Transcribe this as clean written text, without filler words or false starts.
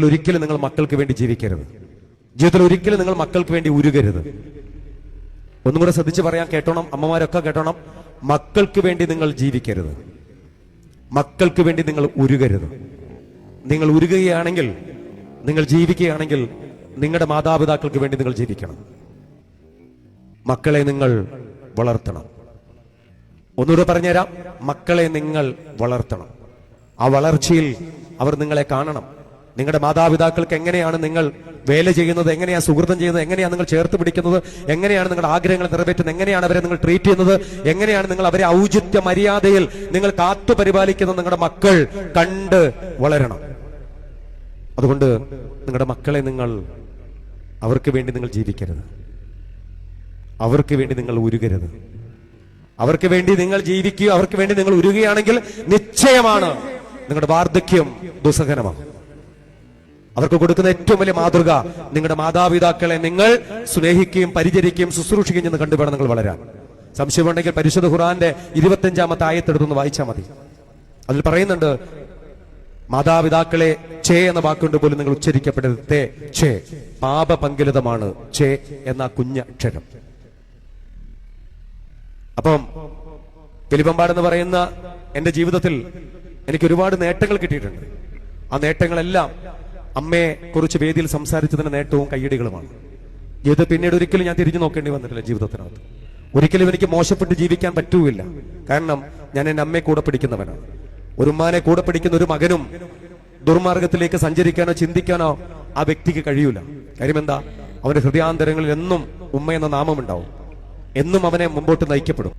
ഒരിക്കലും നിങ്ങൾ മക്കൾക്ക് വേണ്ടി ജീവിക്കരുത്. ജീവിതത്തിൽ ഒരിക്കലും നിങ്ങൾ മക്കൾക്ക് വേണ്ടി ഉരുകരുത്. ഒന്നും കൂടെ ശ്രദ്ധിച്ച് പറയാൻ കേട്ടോണം, അമ്മമാരൊക്കെ കേട്ടോണം. മക്കൾക്ക് വേണ്ടി നിങ്ങൾ ജീവിക്കരുത്, മക്കൾക്ക് വേണ്ടി നിങ്ങൾ ഉരുകരുത്. നിങ്ങൾ ഉരുകുകയാണെങ്കിൽ, നിങ്ങൾ ജീവിക്കുകയാണെങ്കിൽ നിങ്ങളുടെ മാതാപിതാക്കൾക്ക് വേണ്ടി നിങ്ങൾ ജീവിക്കണം. മക്കളെ നിങ്ങൾ വളർത്തണം. ഒന്നുകൂടെ പറഞ്ഞുതരാം, മക്കളെ നിങ്ങൾ വളർത്തണം. ആ വളർച്ചയിൽ അവർ നിങ്ങളെ കാണണം. നിങ്ങളുടെ മാതാപിതാക്കൾക്ക് എങ്ങനെയാണ് നിങ്ങൾ വേല ചെയ്യുന്നത്, എങ്ങനെയാണ് സുഹൃത്തം ചെയ്യുന്നത്, എങ്ങനെയാണ് നിങ്ങൾ ചേർത്ത് പിടിക്കുന്നത്, എങ്ങനെയാണ് നിങ്ങളുടെ ആഗ്രഹങ്ങൾ നിറവേറ്റുന്നത്, എങ്ങനെയാണ് അവരെ നിങ്ങൾ ട്രീറ്റ് ചെയ്യുന്നത്, എങ്ങനെയാണ് നിങ്ങൾ അവരെ ഔചിത്യ മര്യാദയിൽ നിങ്ങൾ കാത്തു പരിപാലിക്കുന്നത്, നിങ്ങളുടെ മക്കൾ കണ്ട് വളരണം. അതുകൊണ്ട് നിങ്ങളുടെ മക്കളെ നിങ്ങൾ, അവർക്ക് വേണ്ടി നിങ്ങൾ ജീവിക്കരുത്, അവർക്ക് വേണ്ടി നിങ്ങൾ ഉരുകരുത്. അവർക്ക് വേണ്ടി നിങ്ങൾ ജീവിക്കുക, അവർക്ക് വേണ്ടി നിങ്ങൾ ഉരുകയാണെങ്കിൽ നിശ്ചയമാണ് നിങ്ങളുടെ വാർദ്ധക്യം ദുസ്സഹനമാണ്. അവർക്ക് കൊടുക്കുന്ന ഏറ്റവും വലിയ മാതൃക നിങ്ങളുടെ മാതാപിതാക്കളെ നിങ്ങൾ സ്നേഹിക്കുകയും പരിചരിക്കുകയും ശുശ്രൂഷിക്കുകയും എന്ന് കണ്ടുവേണം നിങ്ങൾ വളരാൻ. സംശയമുണ്ടെങ്കിൽ പരിശുദ്ധ ഖുർആന്റെ 25-ാമത്തെ ആയത്തെടുത്തൊന്ന് വായിച്ചാൽ മതി. അതിൽ പറയുന്നുണ്ട്, മാതാപിതാക്കളെ ചേ എന്ന വാക്കുകൊണ്ട് പോലും നിങ്ങൾ ഉച്ചരിക്കപ്പെടരുത്. തേ ചേ, പാപപങ്കിലതമാണ് ചേ എന്ന കുഞ്ഞക്ഷരം. അപ്പം കിളിപ്പമ്പാടെന്ന് പറയുന്ന എന്റെ ജീവിതത്തിൽ എനിക്ക് ഒരുപാട് നേട്ടങ്ങൾ കിട്ടിയിട്ടുണ്ട്. ആ നേട്ടങ്ങളെല്ലാം അമ്മയെ കുറിച്ച് വേദിയിൽ സംസാരിച്ചതിന്റെ നേട്ടവും കയ്യടികളുമാണ്. ഇത് പിന്നീട് ഒരിക്കലും ഞാൻ തിരിഞ്ഞു നോക്കേണ്ടി വന്നിട്ടില്ല ജീവിതത്തിനകത്ത്. ഒരിക്കലും എനിക്ക് മോശപ്പെട്ട് ജീവിക്കാൻ പറ്റൂല്ല. കാരണം ഞാൻ എന്റെ അമ്മയെ കൂടെ പിടിക്കുന്നവനാണ്. ഒരു ഉമ്മാനെ കൂടെ പിടിക്കുന്ന ഒരു മകനും ദുർമാർഗത്തിലേക്ക് സഞ്ചരിക്കാനോ ചിന്തിക്കാനോ ആ വ്യക്തിക്ക് കഴിയൂല. കാര്യം എന്താ? അവന്റെ ഹൃദയാന്തരങ്ങളിൽ എന്നും ഉമ്മ എന്ന നാമം ഉണ്ടാവും, എന്നും അവനെ മുമ്പോട്ട് നയിക്കപ്പെടും.